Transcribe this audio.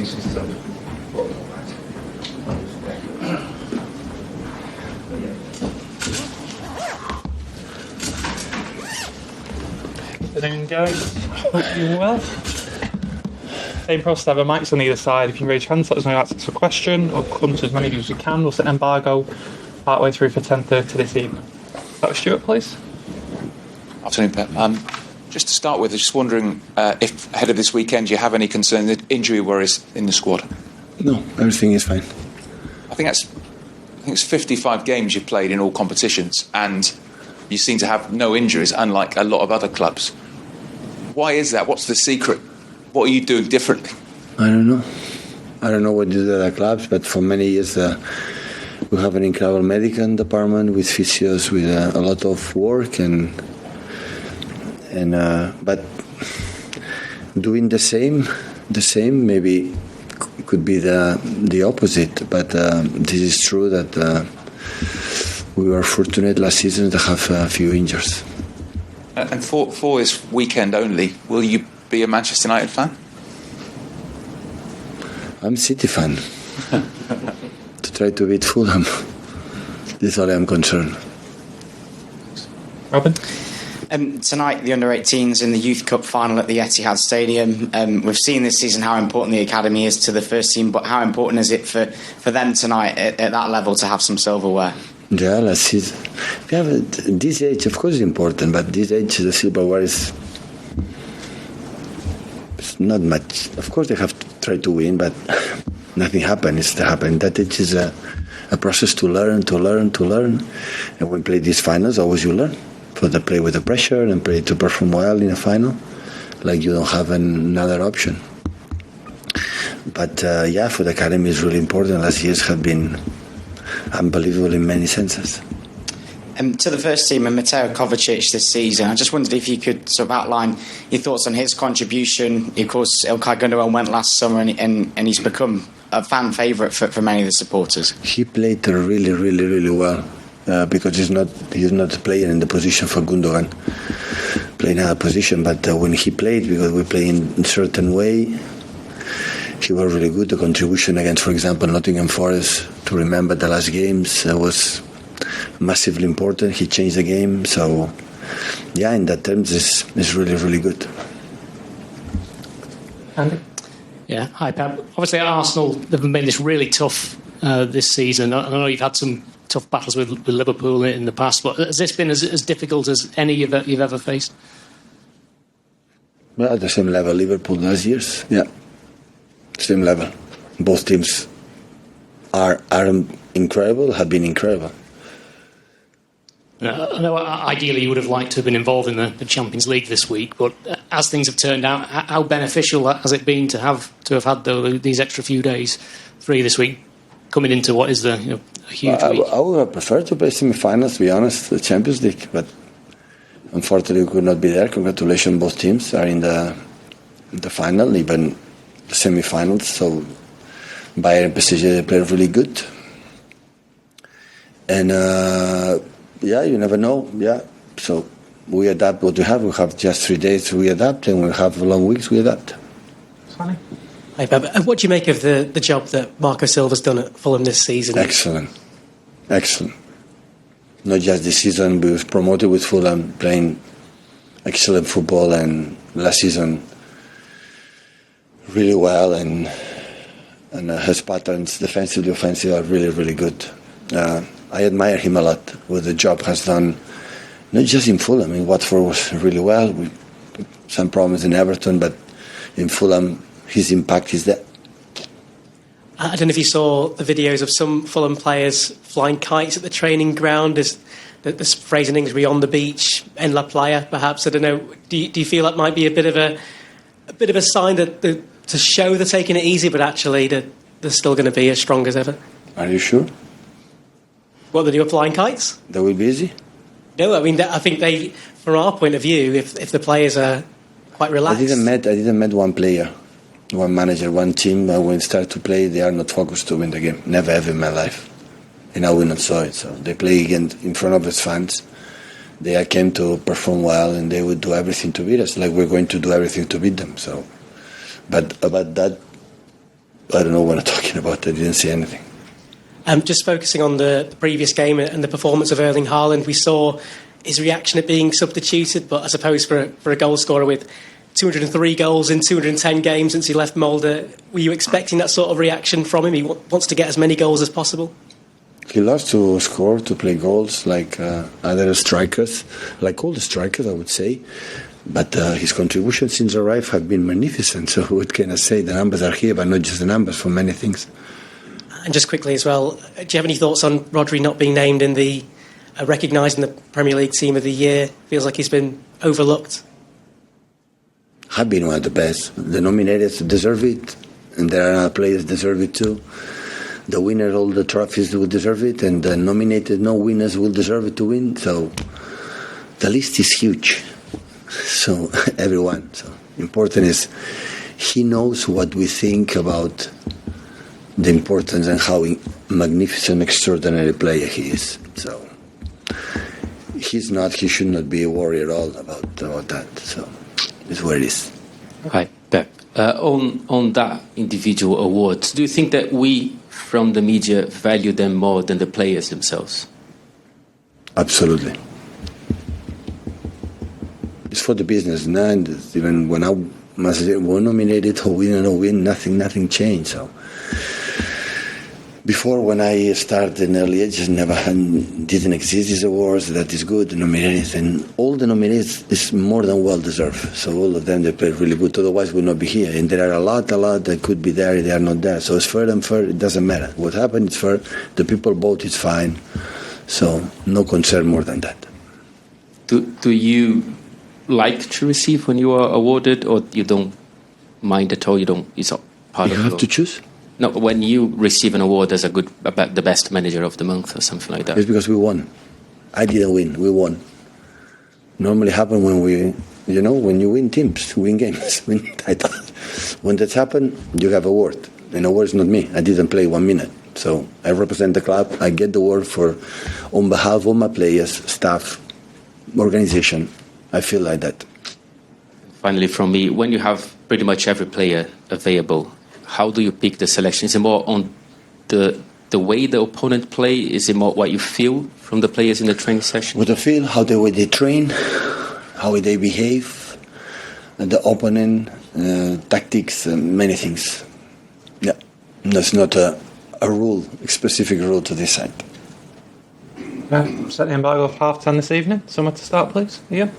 pieces of. Afternoon, guys. Hope you're well. Same process, have a mics on either side. If you raise your hands, let us know that's a question, or come to as many of you as we can. We'll set an embargo partway through for 10:30 this evening. That was Stuart, please. Afternoon, Pep. Just to start with, I'm just wondering if ahead of this weekend you have any concern that injury worries in the squad? No, everything is fine. I think it's 55 games you've played in all competitions, and you seem to have no injuries, unlike a lot of other clubs. Why is that? What's the secret? What are you doing differently? I don't know. I don't know what you do at other clubs, but for many years we have an incredible medical department with physios, with a lot of work, but doing the same maybe could be the opposite. But this is true that we were fortunate last season to have a few injuries. And for this weekend only, will you be a Manchester United fan? I'm City fan. To try to beat Fulham. This is all I'm concerned. Robin? Tonight, the under-18s in the Youth Cup final at the Etihad Stadium. We've seen this season how important the academy is to the first team, but how important is it for them tonight at that level to have some silverware? Yeah, last season. We have this age, of course, is important, but this age, the silverware is not much. Of course, they have to try to win, but nothing happens. That age is a process to learn. And when you play these finals, always you learn. For the play with the pressure and play to perform well in a final, like you don't have another option. But for the academy is really important. Last years have been unbelievable in many senses. To the first team and Mateo Kovacic this season, I just wondered if you could sort of outline your thoughts on his contribution. Of course, Ilkay Gundogan went last summer and he's become a fan favourite for many of the supporters. He played really, really, really well. Because he's not a player in the position for Gundogan, playing another position. But when he played, because we play in a certain way, he was really good. The contribution against, for example, Nottingham Forest, to remember the last games, was massively important. He changed the game. So, in that terms, it's really, really good. Andy? Yeah, hi Pep. Obviously at Arsenal, they've been this really tough this season. I know you've had some tough battles with Liverpool in the past, but has this been as difficult as any you've ever faced? Well, at the same level, Liverpool last year's, same level. Both teams are incredible, have been incredible. I know ideally you would have liked to have been involved in the Champions League this week, but as things have turned out, how beneficial has it been to have had these extra few days, 3 this week, coming into what is a huge week? I would have preferred to play semi-finals, to be honest, the Champions League, but unfortunately we could not be there. Congratulations, both teams are in the final, even the semi-finals. So Bayern and PSG, they play really good. And you never know. So we adapt what we have. We have just 3 days, we adapt, and we have long weeks, we adapt. Sonny? Hey, Pep, what do you make of the job that Marco Silva's done at Fulham this season? Excellent. Not just this season, we was promoted with Fulham, playing excellent football, and last season really well, and his patterns, defensively, offensively, are really, really good. I admire him a lot, what the job has done, not just in Fulham. In Watford was really well, with some problems in Everton, but in Fulham, his impact is there. I don't know if you saw the videos of some Fulham players flying kites at the training ground. There's phrase in English, on the beach, en la playa, perhaps. I don't know. Do you feel that might be a bit of a sign that to show they're taking it easy, but actually they're still going to be as strong as ever? Are you sure? What, they do flying kites? That will be easy? No, I mean, I think from our point of view, if the players are quite relaxed. I didn't met one player, one manager, one team. When they start to play, they are not focused to win the game. Never ever in my life. And I will not saw it. So they play again in front of his fans. They came to perform well, and they would do everything to beat us, like we're going to do everything to beat them. So, but that I don't know what I'm talking about. I didn't see anything. Just focusing on the previous game and the performance of Erling Haaland, we saw his reaction at being substituted, but I suppose for a goal scorer with 203 goals in 210 games since he left Molde, were you expecting that sort of reaction from him? He wants to get as many goals as possible. He loves to score, to play goals like other strikers, like all the strikers, I would say. But his contributions since arrival have been magnificent. So what can I say? The numbers are here, but not just the numbers, for many things. And just quickly as well, do you have any thoughts on Rodri not being named in the recognised in the Premier League Team of the Year? Feels like he's been overlooked. Have been one of the best. The nominated deserve it, and there are other players deserve it too. The winner of all the trophies will deserve it, and the nominated no winners will deserve it to win. So the list is huge. So everyone. So important is he knows what we think about the importance and how magnificent, extraordinary player he is. So he should not be worried at all about that. So it's where it is. Hi, Pep. On that individual awards, do you think that we from the media value them more than the players themselves? Absolutely. It's for the business, and even when I was nominated or win or no win, nothing changed. So before, when I started in early ages, didn't exist these awards. That is good. The nominated, and all the nominated is more than well deserved. So all of them, they play really good. Otherwise, we'll not be here. And there are a lot that could be there. They are not there. So it's fair and fair. It doesn't matter. What happened is fair. The people vote. It's fine. So no concern more than that. Do you like to receive when you are awarded, or you don't mind at all? You don't. It's not part you of. You have to choose. No, when you receive an award as the best manager of the month or something like that. It's because we won. I didn't win. We won. Normally happen when when you win teams, win games, win titles. When that's happened, you have a award. And award is not me. I didn't play 1 minute. So I represent the club. I get the award on behalf of my players, staff, organization. I feel like that. Finally, from me, when you have pretty much every player available, how do you pick the selection? Is it more on the way the opponent play? Is it more what you feel from the players in the training session? What I feel, how the way they train, how they behave, the opponent, tactics, many things. Yeah, that's not a specific rule to decide. Set the embargo of 10:30 this evening. Somewhere to start, please. Yeah.